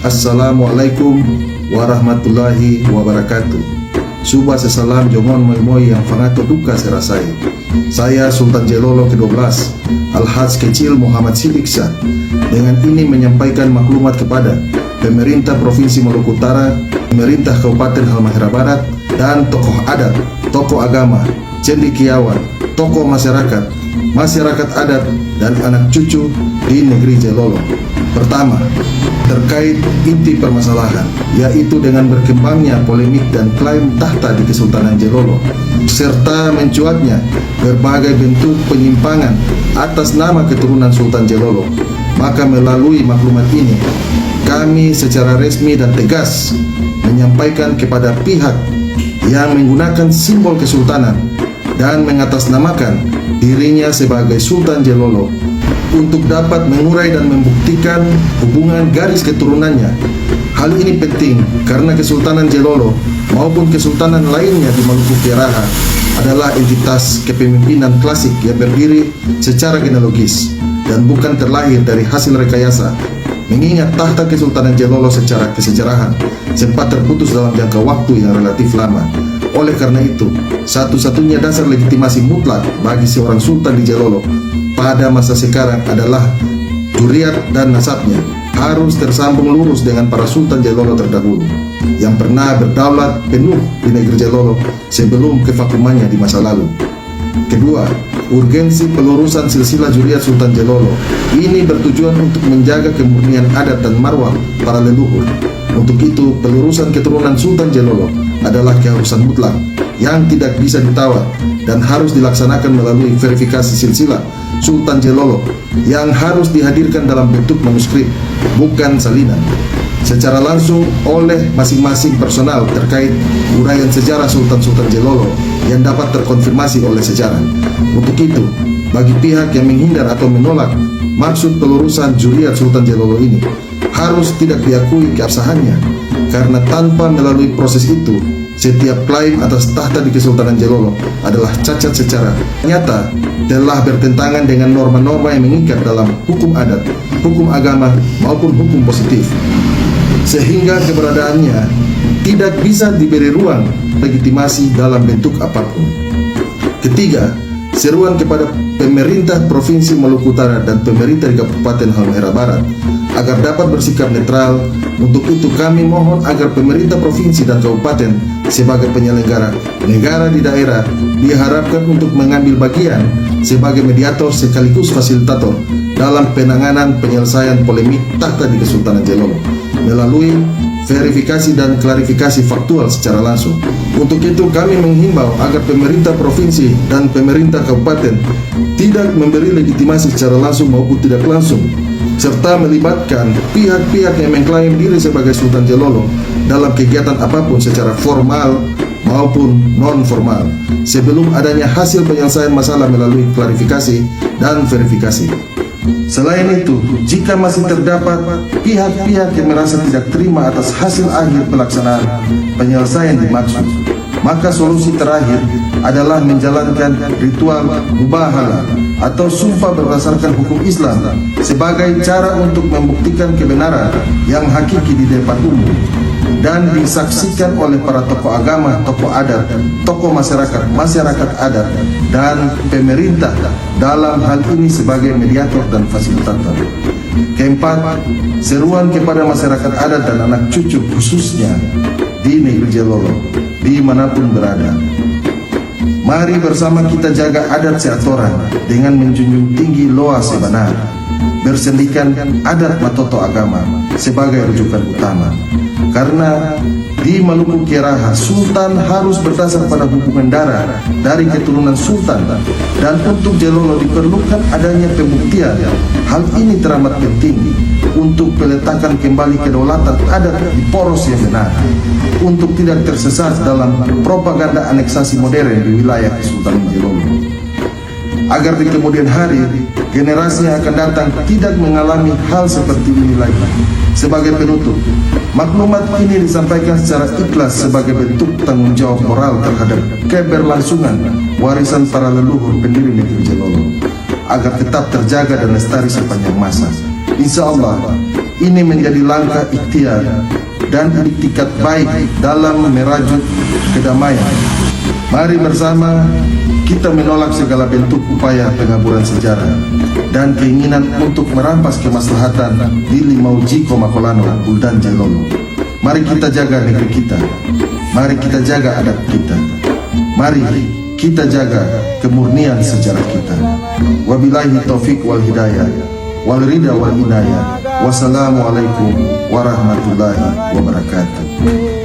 Assalamualaikum warahmatullahi wabarakatuh. Subah sesalam jongon moi-moi yang fangato duka serasai. Saya Sultan Jelolo ke-12, Al-Haj Kecil Muhammad Sidik Shah, dengan ini menyampaikan maklumat kepada pemerintah Provinsi Maluku Utara, pemerintah Kabupaten Halmahera Barat, dan tokoh adat, tokoh agama, cendekiawan, tokoh masyarakat, masyarakat adat, dan anak cucu di negeri Jelolo. Pertama, terkait inti permasalahan, yaitu dengan berkembangnya polemik dan klaim tahta di Kesultanan Jelolo, serta mencuatnya berbagai bentuk penyimpangan atas nama keturunan Sultan Jelolo. Maka melalui maklumat ini, kami secara resmi dan tegas menyampaikan kepada pihak yang menggunakan simbol kesultanan dan mengatasnamakan dirinya sebagai Sultan Jelolo untuk dapat mengurai dan membuktikan hubungan garis keturunannya. Hal ini penting karena Kesultanan Jelolo maupun kesultanan lainnya di Maluku Utara adalah entitas kepemimpinan klasik yang berdiri secara genealogis dan bukan terlahir dari hasil rekayasa. Mengingat tahta Kesultanan Jelolo secara kesejarahan sempat terputus dalam jangka waktu yang relatif lama. Oleh karena itu, satu-satunya dasar legitimasi mutlak bagi seorang sultan di Jelolo pada masa sekarang adalah juriat dan nasabnya harus tersambung lurus dengan para sultan Jelolo terdahulu yang pernah berdaulat penuh di negeri Jelolo sebelum kevakumannya di masa lalu. Kedua, urgensi pelurusan silsilah juriat Sultan Jelolo ini bertujuan untuk menjaga kemurnian adat dan marwah para leluhur. Untuk itu, pelurusan keturunan Sultan Jelolo adalah keharusan mutlak yang tidak bisa ditawar dan harus dilaksanakan melalui verifikasi silsilah Sultan Jelolo yang harus dihadirkan dalam bentuk manuskrip, bukan salinan, secara langsung oleh masing-masing personal terkait uraian sejarah Sultan-Sultan Jelolo yang dapat terkonfirmasi oleh sejarah. Untuk itu, bagi pihak yang menghindar atau menolak maksud pelurusan juriat Sultan Jelolo ini harus tidak diakui keabsahannya, karena tanpa melalui proses itu, setiap klaim atas tahta di Kesultanan Jelolo adalah cacat secara nyata telah bertentangan dengan norma-norma yang mengikat dalam hukum adat, hukum agama, maupun hukum positif, sehingga keberadaannya tidak bisa diberi ruang legitimasi dalam bentuk apapun. Ketiga, seruan kepada pemerintah Provinsi Maluku Utara dan pemerintah di Kabupaten Halmahera Barat agar dapat bersikap netral. Untuk itu kami mohon agar pemerintah provinsi dan kabupaten sebagai penyelenggara negara di daerah diharapkan untuk mengambil bagian sebagai mediator sekaligus fasilitator dalam penanganan penyelesaian polemik tahta di Kesultanan Jelolo melalui verifikasi dan klarifikasi faktual secara langsung. Untuk itu kami menghimbau agar pemerintah provinsi dan pemerintah kabupaten tidak memberi legitimasi secara langsung maupun tidak langsung, serta melibatkan pihak-pihak yang mengklaim diri sebagai Sultan Jelolo dalam kegiatan apapun secara formal maupun non-formal sebelum adanya hasil penyelesaian masalah melalui klarifikasi dan verifikasi. Selain itu, jika masih terdapat pihak-pihak yang merasa tidak terima atas hasil akhir pelaksanaan penyelesaian dimaksud, maka solusi terakhir adalah menjalankan ritual mubahalah atau sumpah berdasarkan hukum Islam sebagai cara untuk membuktikan kebenaran yang hakiki di depan umum dan disaksikan oleh para tokoh agama, tokoh adat, tokoh masyarakat, masyarakat adat, dan pemerintah dalam hal ini sebagai mediator dan fasilitator. Keempat, seruan kepada masyarakat adat dan anak cucu khususnya di negeri Jelolo dimanapun berada. Mari bersama kita jaga adat seatoran dengan menjunjung tinggi loa sebenar, bersendikan adat matoto agama sebagai rujukan utama. Karena di Maluku Utara, Sultan harus berdasar pada hubungan darah dari keturunan Sultan, dan untuk Jelolo diperlukan adanya pembuktian. Hal ini teramat penting untuk peletakan kembali kedaulatan adat di poros yang benar, untuk tidak tersesat dalam propaganda aneksasi modern di wilayah Kesultanan Jelolo, agar di kemudian hari generasi yang akan datang tidak mengalami hal seperti ini lagi. Sebagai penutup, maklumat ini disampaikan secara ikhlas sebagai bentuk tanggung jawab moral terhadap keberlangsungan warisan para leluhur pendiri negeri Jelolo agar tetap terjaga dan lestari sepanjang masa. Insya Allah, Ini menjadi langkah ikhtiar dan iktikat baik dalam merajut kedamaian. Mari bersama kita menolak segala bentuk upaya pengaburan sejarah dan keinginan untuk merampas kemaslahatan di Limauji, Komakolano, Buldan Jailolo. Mari kita jaga negeri kita. Mari kita jaga adat kita. Mari kita jaga kemurnian sejarah kita. Wabillahi taufik wal hidayah wal rida wal inayah. Wassalamualaikum warahmatullahi wabarakatuh.